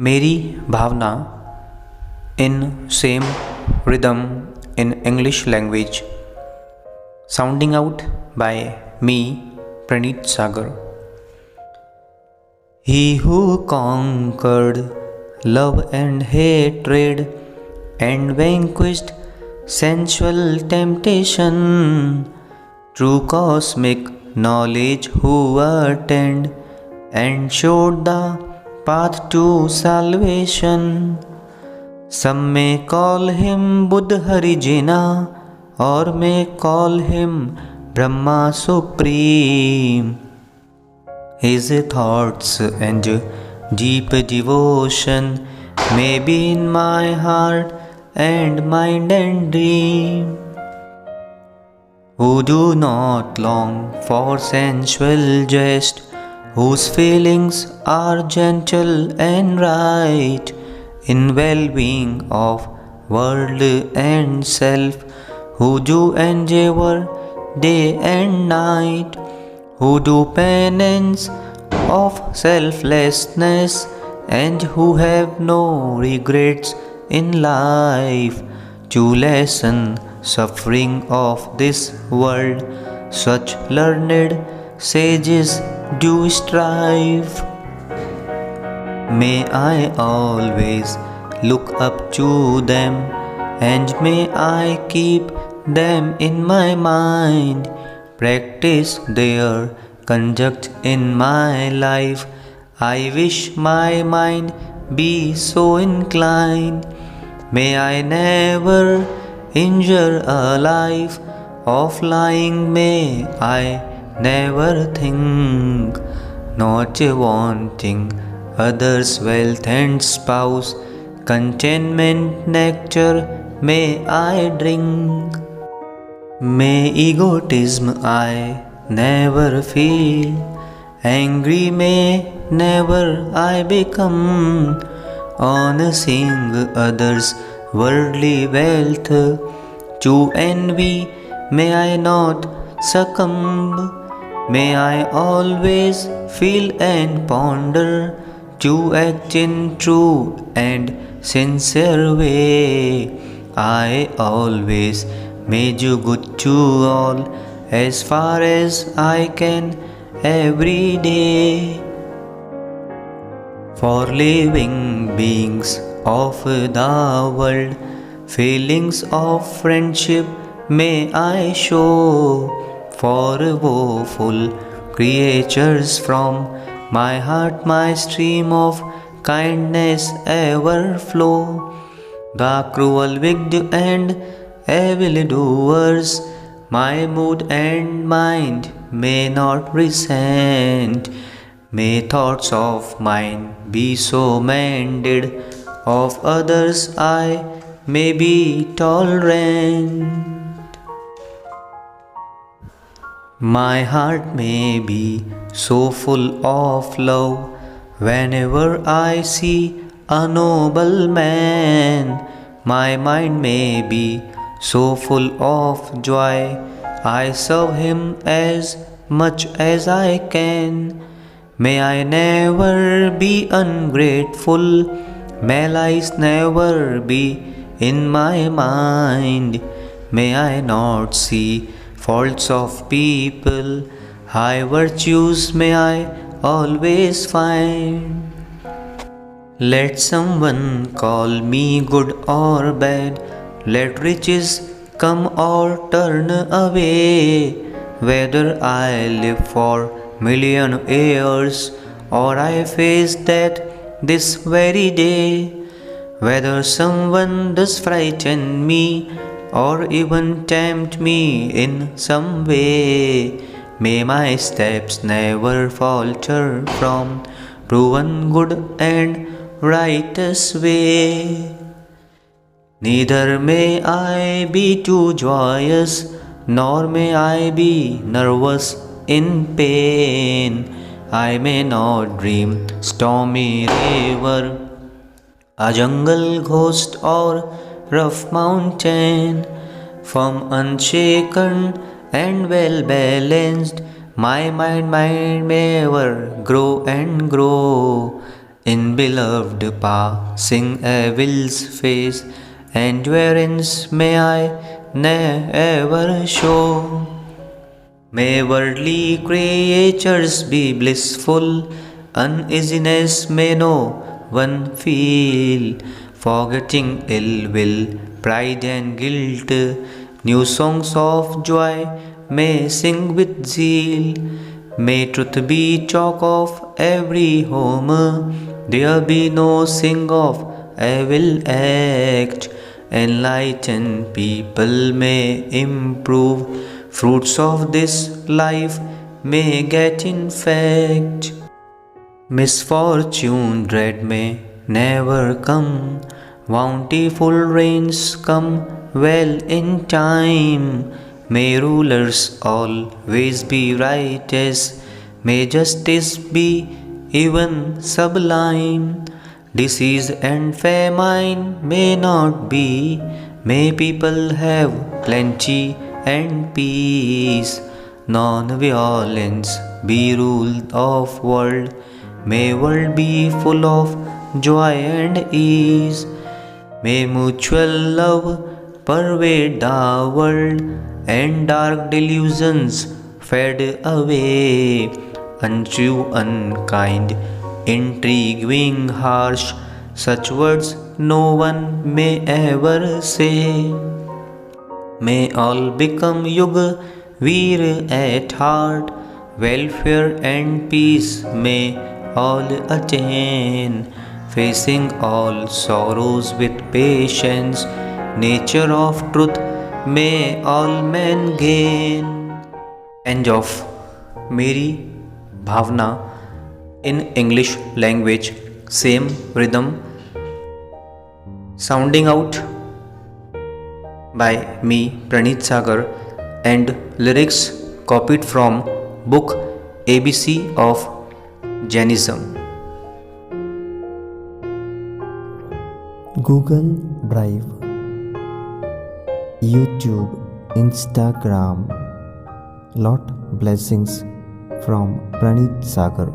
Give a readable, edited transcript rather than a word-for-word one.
मेरी भावना in same rhythm in English language, sounding out by me, Praneet Sagar. He who conquered love and hatred and vanquished sensual temptation, true cosmic knowledge who attained and showed the path to salvation. Some may call him Buddha Harijina, or may call him Brahma Supreme. His thoughts and deep devotion may be in my heart and mind and dream. Who do not long for sensual jest, whose feelings are gentle and right, in well-being of world and self, who do endeavor day and night, who do penance of selflessness, and who have no regrets in life, to lessen suffering of this world, such learned sages do strive. May I always look up to them, and may I keep them in my mind, practice their conduct in my life. I wish my mind be so inclined. May I never injure a life of lying, may I never think, not wanting others' wealth and spouse, contentment nectar may I drink. May egotism I never feel, angry may never I become, on seeing others' worldly wealth, to envy may I not succumb. May I always feel and ponder, to act in true and sincere way. I always may do good to all, as far as I can every day. For living beings of the world, feelings of friendship may I show. For woeful creatures from my heart my stream of kindness ever flow. The cruel, wicked and evil doers, my mood and mind may not resent. May thoughts of mine be so mended, of others I may be tolerant. My heart may be so full of love, whenever I see a noble man. My mind may be so full of joy, I serve him as much as I can. May I never be ungrateful, malice never be in my mind. May I not see faults of people, high virtues may I always find. Let someone call me good or bad, let riches come or turn away, whether I live for million years or I face death this very day, whether someone does frighten me or even tempt me in some way, may my steps never falter from proven good and righteous way. Neither may I be too joyous, nor may I be nervous in pain. I may not dream stormy river, a jungle ghost or rough mountain. Firm, unshaken and well balanced, my mind may ever grow and grow in beloved passing evil's face, endurance may I never show. May worldly creatures be blissful, uneasiness may no one feel, forgetting ill will, pride and guilt, new songs of joy may sing with zeal. May truth be chalk of every home, there be no sing of evil act. Enlightened people may improve, fruits of this life may get in fact. Misfortune dread may never come, bountiful rains come well in time. May rulers always be righteous, may justice be even sublime. Disease and famine may not be, may people have plenty and peace. Non-violence be rule of world, may world be full of joy and ease. May mutual love pervade the world, and dark delusions fade away. Untrue, unkind, intriguing, harsh, such words no one may ever say. May all become Yuga Veer at heart, welfare and peace may all attain. Facing all sorrows with patience, nature of truth may all men gain. End of मेरी भावना in English language, same rhythm, sounding out by me, Pranit Sagar, and lyrics copied from book ABC of Jainism. Google Drive, YouTube, Instagram. Lot blessings from Pranit Sagar.